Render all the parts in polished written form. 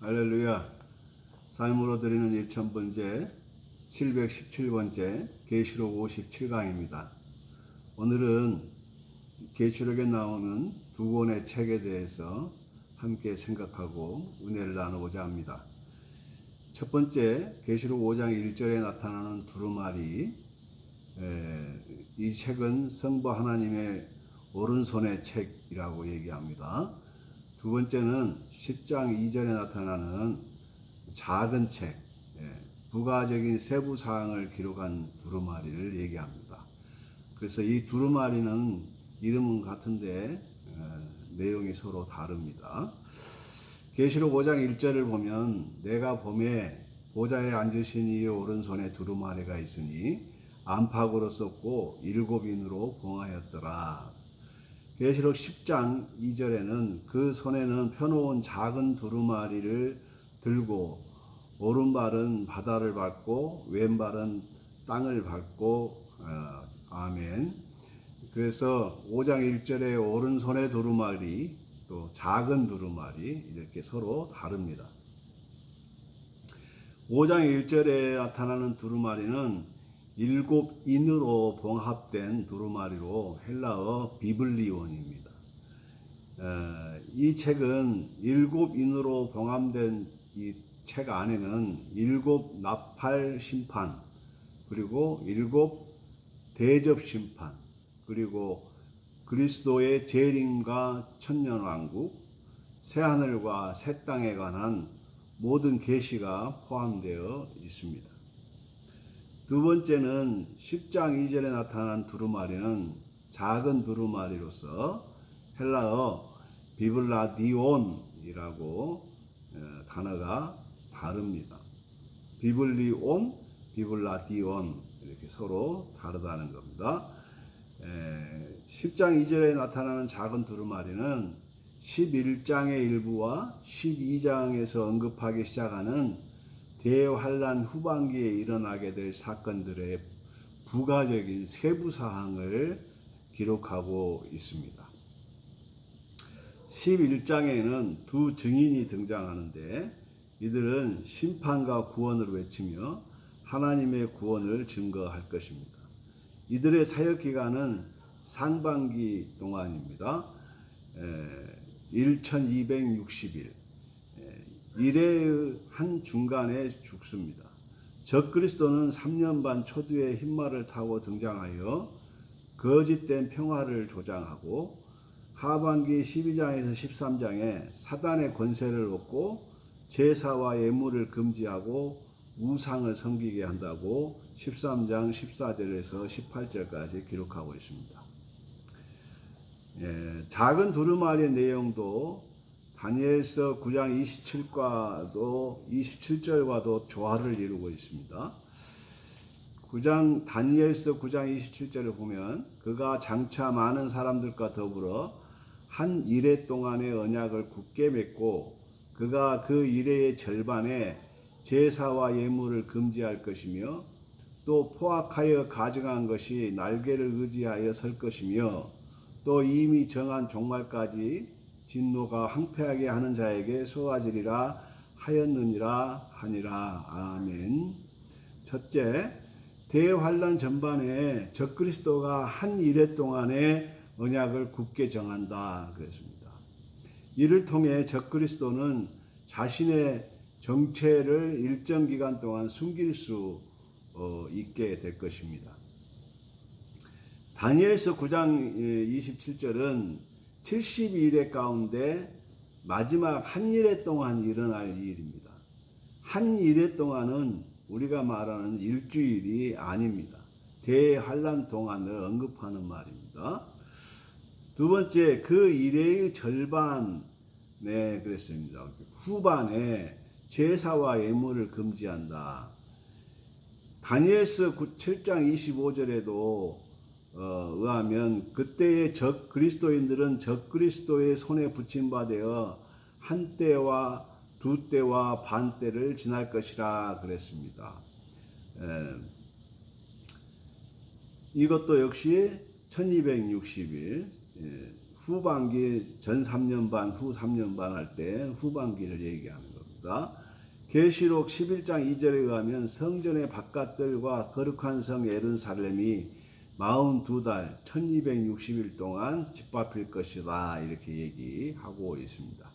할렐루야. 삶으로 드리는 1000번째 717번째 계시록 57강입니다. 오늘은 계시록에 나오는 두 권의 책에 대해서 함께 생각하고 은혜를 나누고자 합니다. 첫 번째 계시록 5장 1절에 나타나는 두루마리, 이 책은 성부 하나님의 오른손의 책이라고 얘기합니다. 두 번째는 10장 2절에 나타나는 작은 책, 부가적인 세부 사항을 기록한 두루마리를 얘기합니다. 그래서 이 두루마리는 이름은 같은데 내용이 서로 다릅니다. 계시록 5장 1절을 보면 내가 봄에 보좌에 앉으신 이의 오른손에 두루마리가 있으니 안팎으로 썼고 7인으로 봉하였더라. 계시록 10장 2절에는 그 손에는 펴놓은 작은 두루마리를 들고 오른발은 바다를 밟고 왼발은 땅을 밟고 아멘. 그래서 5장 1절에 오른손의 두루마리 또 작은 두루마리 이렇게 서로 다릅니다. 5장 1절에 나타나는 두루마리는 7인으로 봉합된 두루마리로 헬라어 비블리온입니다. 이 책은 7인으로 봉합된 이 책 안에는 7 나팔 심판, 그리고 7 대접 심판, 그리고 그리스도의 재림과 천년왕국, 새하늘과 새 땅에 관한 모든 계시가 포함되어 있습니다. 두 번째는 10장 2절에 나타난 두루마리는 작은 두루마리로서 헬라어 비블라디온이라고 단어가 다릅니다. 비블리온, 비블라디온 이렇게 서로 다르다는 겁니다. 10장 2절에 나타나는 작은 두루마리는 11장의 일부와 12장에서 언급하기 시작하는 대환란 후반기에 일어나게 될 사건들의 부가적인 세부 사항을 기록하고 있습니다. 11장에는 두 증인이 등장하는데 이들은 심판과 구원을 외치며 하나님의 구원을 증거할 것입니다. 이들의 사역 기간은 상반기 동안입니다. 1260일. 일의 한 중간에 죽습니다. 적그리스도는 3년 반 초두에 흰말을 타고 등장하여 거짓된 평화를 조장하고 하반기 12장에서 13장에 사단의 권세를 얻고 제사와 예물을 금지하고 우상을 섬기게 한다고 13장 14절에서 18절까지 기록하고 있습니다. 작은 두루마리의 내용도 다니엘서 9장 27절과도 조화를 이루고 있습니다. 다니엘서 9장 27절을 보면 그가 장차 많은 사람들과 더불어 한 이레 동안의 언약을 굳게 맺고 그가 그 이레의 절반에 제사와 예물을 금지할 것이며 또 포악하여 가증한 것이 날개를 의지하여 설 것이며 또 이미 정한 종말까지 진노가 황폐하게 하는 자에게 쏘아지리라 하였느니라 하니라. 아멘. 첫째, 대환란 전반에 적그리스도가 한 이레 동안의 언약을 굳게 정한다 그랬습니다. 이를 통해 적그리스도는 자신의 정체를 일정 기간 동안 숨길 수 있게 될 것입니다. 다니엘서 9장 27절은 72일의 가운데 마지막 한 일회 동안 일어날 일입니다. 한 일회 동안은 우리가 말하는 일주일이 아닙니다. 대환란 동안을 언급하는 말입니다. 두 번째, 그 일회의 절반에 그랬습니다. 후반에 제사와 예물을 금지한다. 다니엘서 7장 25절에도 의하면 그때의 적그리스도인들은 적그리스도의 손에 붙임바 되어 한 때와 두 때와 반 때를 지날 것이라 그랬습니다. 이것도 역시 1260일 후반기 전 3년 반, 후 3년 반 할 때 후반기를 얘기하는 겁니다. 있습니다. 계시록 11장 2절에 의하면 성전의 바깥들과 거룩한 성 예루살렘이 42달 1260일 동안 짓밟힐 것이다 이렇게 얘기하고 있습니다.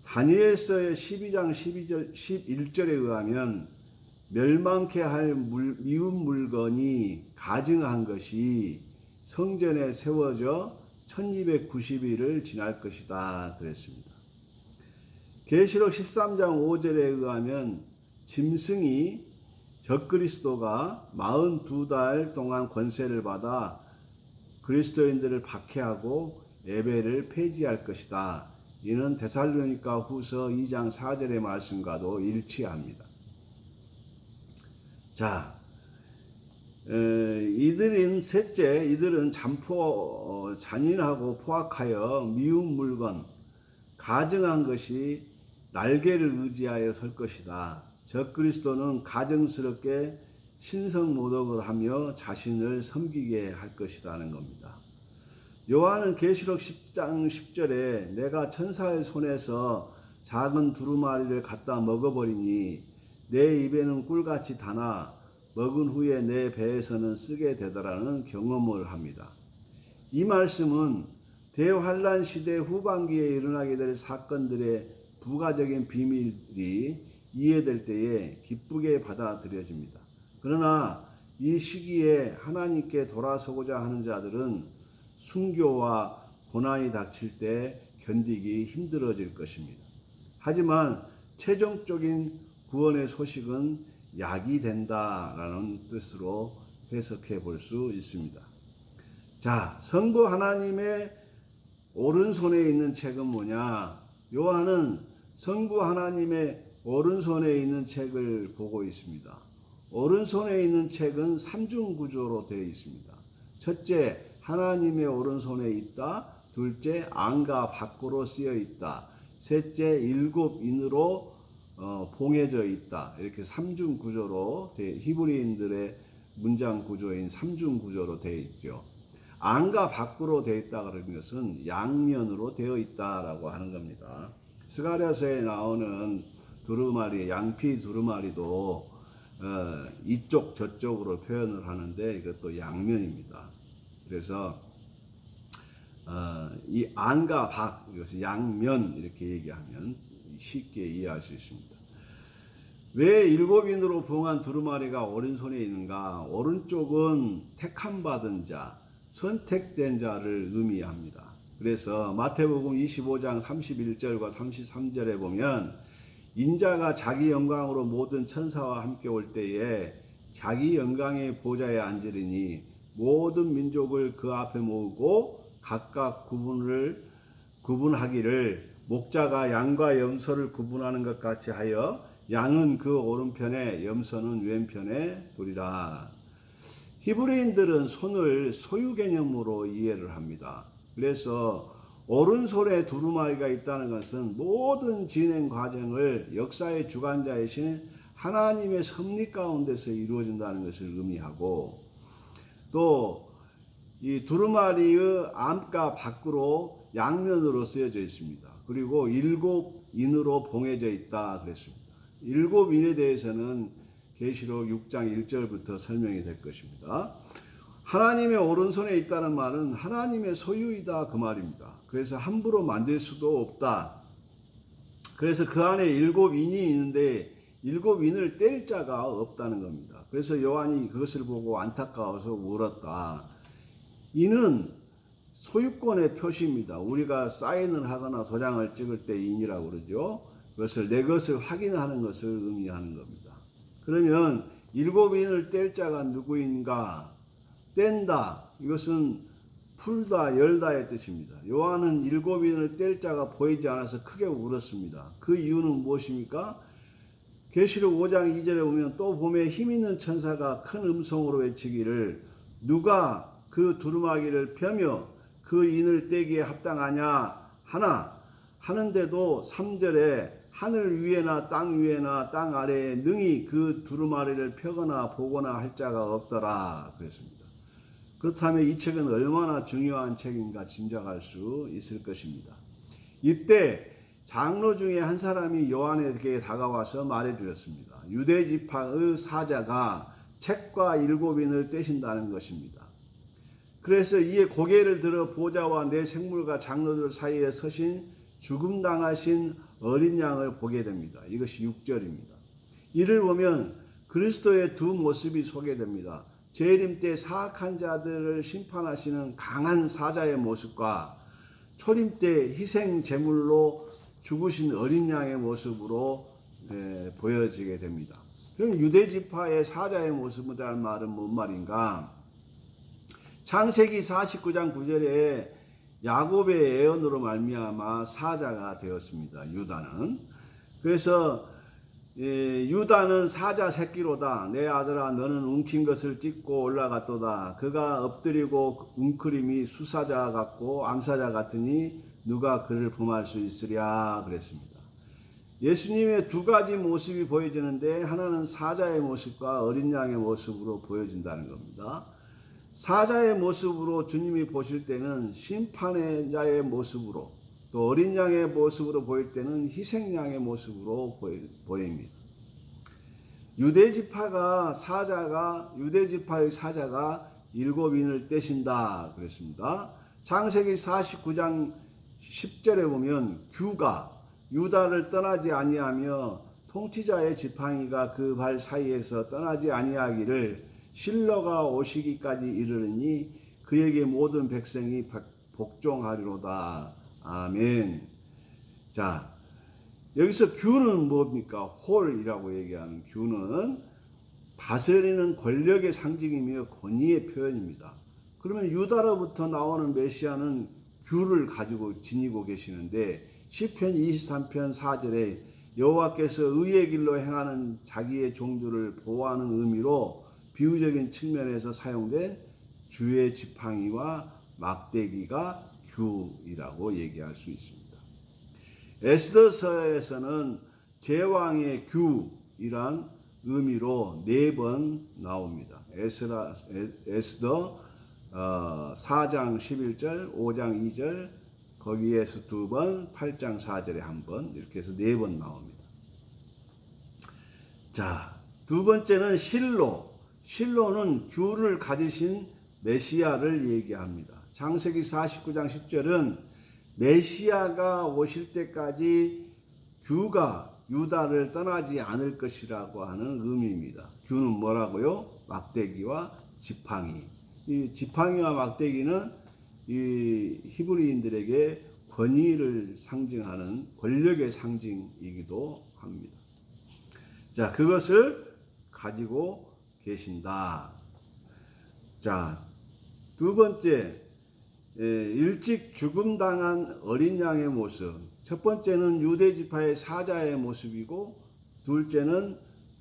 다니엘서의 12장 11절에 의하면 멸망케 할 미운 물건이 가증한 것이 성전에 세워져 1290일을 지날 것이다 그랬습니다. 계시록 13장 5절에 의하면 짐승이 적그리스도가 42달 동안 권세를 받아 그리스도인들을 박해하고 예배를 폐지할 것이다. 이는 데살로니가 후서 2장 4절의 말씀과도 일치합니다. 자, 이들은 잔인하고 포악하여 미운 물건, 가증한 것이 날개를 의지하여 설 것이다. 적그리스도는 가증스럽게 신성모독을 하며 자신을 섬기게 할 것이라는 겁니다. 요한은 계시록 10장 10절에 내가 천사의 손에서 작은 두루마리를 갖다 먹어버리니 내 입에는 꿀같이 다나 먹은 후에 내 배에서는 쓰게 되더라는 경험을 합니다. 이 말씀은 대환란 시대 후반기에 일어나게 될 사건들의 부가적인 비밀이 이해될 때에 기쁘게 받아들여집니다. 그러나 이 시기에 하나님께 돌아서고자 하는 자들은 순교와 고난이 닥칠 때 견디기 힘들어질 것입니다. 하지만 최종적인 구원의 소식은 약이 된다라는 뜻으로 해석해 볼 수 있습니다. 자, 성부 하나님의 오른손에 있는 책은 뭐냐? 요한은 성부 하나님의 오른손에 있는 책을 보고 있습니다. 오른손에 있는 책은 삼중 구조로 되어 있습니다. 첫째, 하나님의 오른손에 있다. 둘째, 안과 밖으로 쓰여 있다. 셋째, 일곱 인으로 봉해져 있다. 이렇게 삼중 구조로 히브리인들의 문장 구조인 삼중 구조로 되어 있죠. 안과 밖으로 되어 있다 그러는 것은 양면으로 되어 있다라고 하는 겁니다. 스가랴서에 나오는 두루마리, 양피 두루마리도 이쪽 저쪽으로 표현을 하는데 이것도 양면입니다. 그래서 이 안과 밖, 이것을 양면 이렇게 얘기하면 쉽게 이해할 수 있습니다. 왜 일곱인으로 봉한 두루마리가 오른손에 있는가? 오른쪽은 택함 받은 자, 선택된 자를 의미합니다. 그래서 마태복음 25장 31절과 33절에 보면 인자가 자기 영광으로 모든 천사와 함께 올 때에 자기 영광의 보좌에 앉으리니 모든 민족을 그 앞에 모으고 각각 구분하기를 목자가 양과 염소를 구분하는 것 같이 하여 양은 그 오른편에 염소는 왼편에 두리라. 히브리인들은 손을 소유 개념으로 이해를 합니다. 그래서 오른손에 두루마리가 있다는 것은 모든 진행 과정을 역사의 주관자이신 하나님의 섭리 가운데서 이루어진다는 것을 의미하고, 또 이 두루마리의 안과 밖으로 양면으로 쓰여져 있습니다. 그리고 일곱 인으로 봉해져 있다 그랬습니다. 일곱 인에 대해서는 계시록 6장 1절부터 설명이 될 것입니다. 하나님의 오른손에 있다는 말은 하나님의 소유이다 그 말입니다. 그래서 함부로 만들 수도 없다. 그래서 그 안에 일곱 인이 있는데 일곱 인을 뗄 자가 없다는 겁니다. 그래서 요한이 그것을 보고 안타까워서 울었다. 인은 소유권의 표시입니다. 우리가 사인을 하거나 도장을 찍을 때 인이라고 그러죠. 그것을 내 것을 확인하는 것을 의미하는 겁니다. 그러면 일곱 인을 뗄 자가 누구인가? 뗀다. 이것은 풀다, 열다의 뜻입니다. 요한은 일곱 인을 뗄 자가 보이지 않아서 크게 울었습니다. 그 이유는 무엇입니까? 계시록 5장 2절에 보면 또 봄에 힘있는 천사가 큰 음성으로 외치기를 누가 그 두루마기를 펴며 그 인을 떼기에 합당하냐 하나 하는데도 3절에 하늘 위에나 땅 위에나 땅 아래에 능히 그 두루마리를 펴거나 보거나 할 자가 없더라 그랬습니다. 그렇다면 이 책은 얼마나 중요한 책인가 짐작할 수 있을 것입니다. 이때 장로 중에 한 사람이 요한에게 다가와서 말해 주었습니다. 유대 지파의 사자가 책과 7인을 떼신다는 것입니다. 그래서 이에 고개를 들어 보좌와 내 생물과 장로들 사이에 서신 죽음 당하신 어린 양을 보게 됩니다. 이것이 6절입니다. 이를 보면 그리스도의 두 모습이 소개됩니다. 재림 때 사악한 자들을 심판하시는 강한 사자의 모습과 초림 때 희생 제물로 죽으신 어린 양의 모습으로 보여지게 됩니다. 그럼 유대 지파의 사자의 모습이라는 말은 뭔 말인가? 창세기 49장 9절에 야곱의 예언으로 말미암아 사자가 되었습니다. 유다는. 그래서 유다는 사자 새끼로다. 내 아들아 너는 움킨 것을 찢고 올라갔도다. 그가 엎드리고 웅크림이 수사자 같고 암사자 같으니 누가 그를 범할 수 있으랴 그랬습니다. 예수님의 두 가지 모습이 보여지는데 하나는 사자의 모습과 어린 양의 모습으로 보여진다는 겁니다. 사자의 모습으로 주님이 보실 때는 심판의 자의 모습으로, 또 어린 양의 모습으로 보일 때는 희생양의 모습으로 보입니다. 유대 지파의 사자가 7인을 떼신다 그랬습니다. 창세기 49장 10절에 보면 규가 유다를 떠나지 아니하며 통치자의 지팡이가 그 발 사이에서 떠나지 아니하기를 실로가 오시기까지 이르르니 그에게 모든 백성이 복종하리로다. 아멘. 자, 여기서 규는 뭡니까? 홀이라고 얘기하는 규는 다스리는 권력의 상징이며 권위의 표현입니다. 그러면 유다로부터 나오는 메시아는 규를 가지고 지니고 계시는데 시편 23편 4절에 여호와께서 의의 길로 행하는 자기의 종들을 보호하는 의미로 비유적인 측면에서 사용된 주의 지팡이와 막대기가 규이라고 얘기할 수 있습니다. 에스더서에서는 제왕의 규이란 의미로 4번 나옵니다. 에스더 4장 11절, 5장 2절, 거기에서 2번, 8장 4절에 1번, 이렇게 해서 4번 나옵니다. 자, 두 번째는 실로. 실로는 규를 가지신 메시아를 얘기합니다. 창세기 49장 10절은 메시아가 오실 때까지 규가 유다를 떠나지 않을 것이라고 하는 의미입니다. 규는 뭐라고요? 막대기와 지팡이. 이 지팡이와 막대기는 이 히브리인들에게 권위를 상징하는 권력의 상징이기도 합니다. 자, 그것을 가지고 계신다. 자, 두 번째, 일찍 죽음당한 어린 양의 모습. 첫 번째는 유대 지파의 사자의 모습이고, 둘째는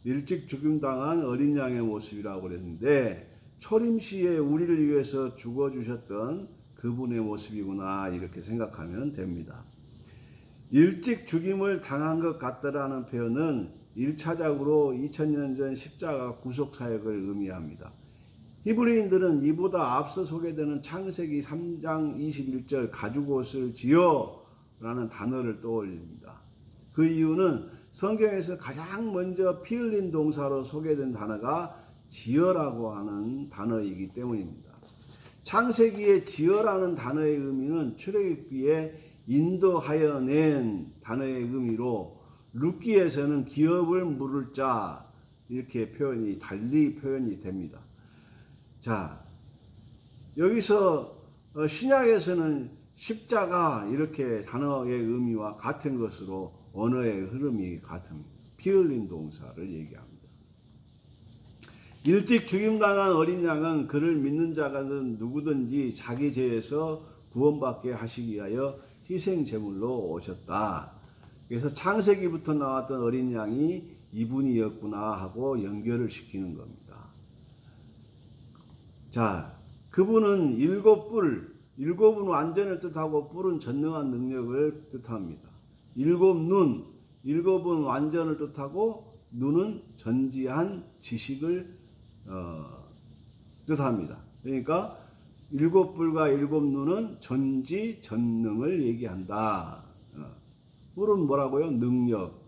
일찍 죽음당한 어린 양의 모습이라고 그랬는데, 초림 시에 우리를 위해서 죽어주셨던 그분의 모습이구나, 이렇게 생각하면 됩니다. 일찍 죽임을 당한 것 같다라는 표현은 1차적으로 2000년 전 십자가 구속 사역을 의미합니다. 히브리인들은 이보다 앞서 소개되는 창세기 3장 21절 가죽옷을 지어 라는 단어를 떠올립니다. 그 이유는 성경에서 가장 먼저 피 흘린 동사로 소개된 단어가 지어라고 하는 단어이기 때문입니다. 창세기의 지어라는 단어의 의미는 출애굽기에 인도하여 낸 단어의 의미로 룻기에서는 기업을 물을 자 이렇게 달리 표현이 됩니다. 자, 여기서 신약에서는 십자가 이렇게 단어의 의미와 같은 것으로 언어의 흐름이 같은 피 흘린 동사를 얘기합니다. 일찍 죽임당한 어린 양은 그를 믿는 자가든 누구든지 자기 죄에서 구원받게 하시기 위하여 희생 제물로 오셨다. 그래서 창세기부터 나왔던 어린 양이 이분이었구나 하고 연결을 시키는 겁니다. 자, 그분은 일곱은 완전을 뜻하고 뿔은 전능한 능력을 뜻합니다. 일곱은 완전을 뜻하고 눈은 전지한 지식을 뜻합니다. 그러니까 일곱 뿔과 일곱 눈은 전지 전능을 얘기한다. 뿔은 뭐라고요? 능력.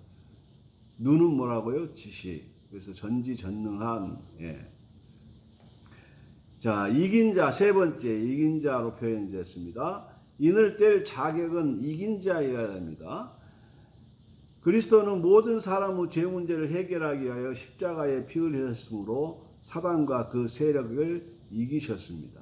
눈은 뭐라고요? 지식. 그래서 전지전능한. 예. 자, 이긴 자, 세 번째 이긴 자로 표현이 됐습니다. 인을 뗄 자격은 이긴 자여야 합니다. 그리스도는 모든 사람의 죄 문제를 해결하기 위하여 십자가에 피 흘리셨으므로 사단과 그 세력을 이기셨습니다.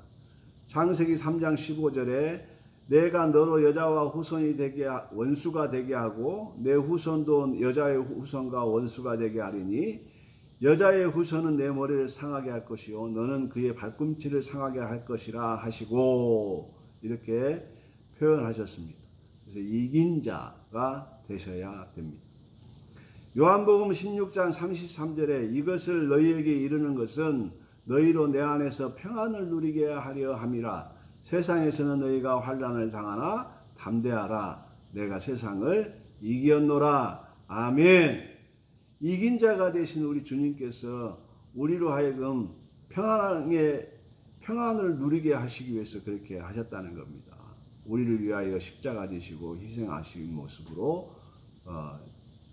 창세기 3장 15절에 내가 너로 여자와 후손이 되게 원수가 되게 하고 내 후손도 여자의 후손과 원수가 되게 하리니 여자의 후손은 내 머리를 상하게 할 것이요 너는 그의 발꿈치를 상하게 할 것이라 하시고 이렇게 표현하셨습니다. 그래서 이긴 자가 되셔야 됩니다. 요한복음 16장 33절에 이것을 너희에게 이르는 것은 너희로 내 안에서 평안을 누리게 하려 함이라. 세상에서는 너희가 환난을 당하나 담대하라. 내가 세상을 이겼노라. 아멘. 이긴 자가 되신 우리 주님께서 우리로 하여금 평안을 누리게 하시기 위해서 그렇게 하셨다는 겁니다. 우리를 위하여 십자가 지시고 희생하신 모습으로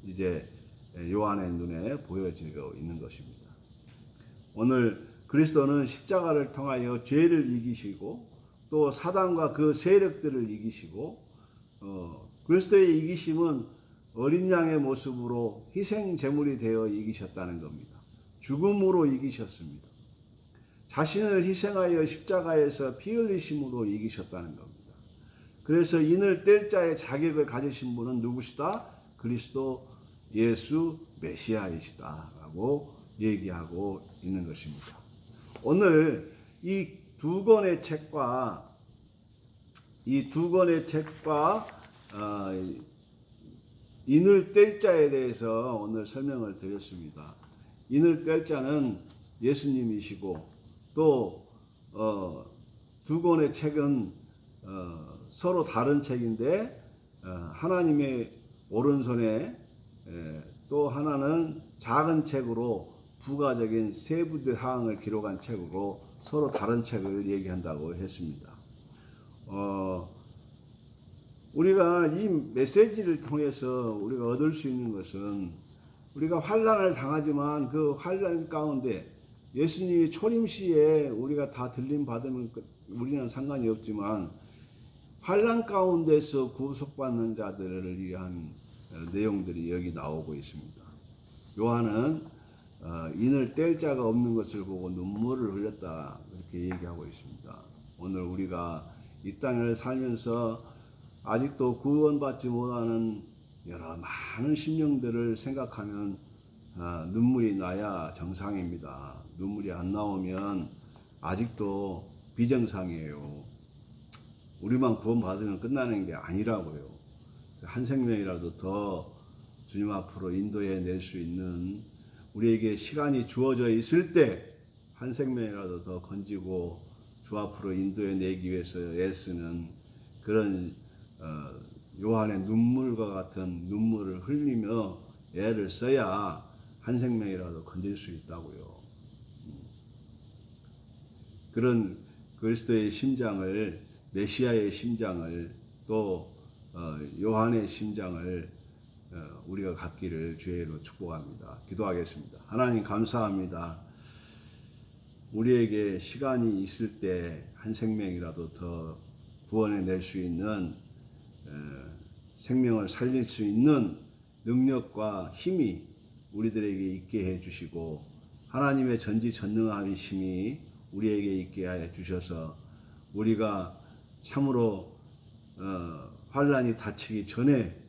이제 요한의 눈에 보여지고 있는 것입니다. 오늘 그리스도는 십자가를 통하여 죄를 이기시고 또 사단과 그 세력들을 이기시고 그리스도의 이기심은 어린 양의 모습으로 희생 제물이 되어 이기셨다는 겁니다. 죽음으로 이기셨습니다. 자신을 희생하여 십자가에서 피 흘리심으로 이기셨다는 겁니다. 그래서 인을 뗄 자의 자격을 가지신 분은 누구시다? 그리스도 예수 메시아이시다라고 얘기하고 있는 것입니다. 오늘 이 두 권의 책과 인을 뗄 자에 대해서 오늘 설명을 드렸습니다. 인을 뗄 자는 예수님이시고 또 두 권의 책은 서로 다른 책인데 하나님의 오른손에 또 하나는 작은 책으로 부가적인 세부 사항을 기록한 책으로 서로 다른 책을 얘기한다고 했습니다. 우리가 이 메시지를 통해서 우리가 얻을 수 있는 것은 우리가 환난을 당하지만 그 환난 가운데 예수님이 초림 시에 우리가 다 들림 받으면 우리는 상관이 없지만 환난 가운데서 구속받는 자들을 위한 내용들이 여기 나오고 있습니다. 요한은 인을 뗄 자가 없는 것을 보고 눈물을 흘렸다 이렇게 얘기하고 있습니다. 오늘 우리가 이 땅을 살면서 아직도 구원받지 못하는 여러 많은 심령들을 생각하면 눈물이 나야 정상입니다. 눈물이 안 나오면 아직도 비정상이에요. 우리만 구원받으면 끝나는 게 아니라고요. 한 생명이라도 더 주님 앞으로 인도해 낼 수 있는 우리에게 시간이 주어져 있을 때 한 생명이라도 더 건지고 주 앞으로 인도해 내기 위해서 애쓰는 그런 요한의 눈물과 같은 눈물을 흘리며 애를 써야 한 생명이라도 건질 수 있다고요. 그런 그리스도의 심장을 메시아의 심장을 또 요한의 심장을 우리가 갖기를 주의로 축복합니다. 기도하겠습니다. 하나님 감사합니다. 우리에게 시간이 있을 때 한 생명이라도 더 구원해 낼 수 있는 생명을 살릴 수 있는 능력과 힘이 우리들에게 있게 해 주시고 하나님의 전지전능하심이 우리에게 있게 해 주셔서 우리가 참으로 환난이 닥치기 전에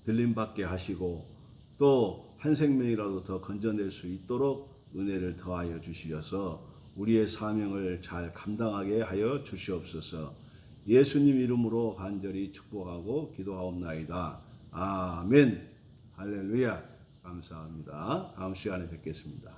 들림받게 하시고 또 한 생명이라도 더 건져낼 수 있도록 은혜를 더하여 주시어서 우리의 사명을 잘 감당하게 하여 주시옵소서. 예수님 이름으로 간절히 축복하고 기도하옵나이다. 아멘. 할렐루야. 감사합니다. 다음 시간에 뵙겠습니다.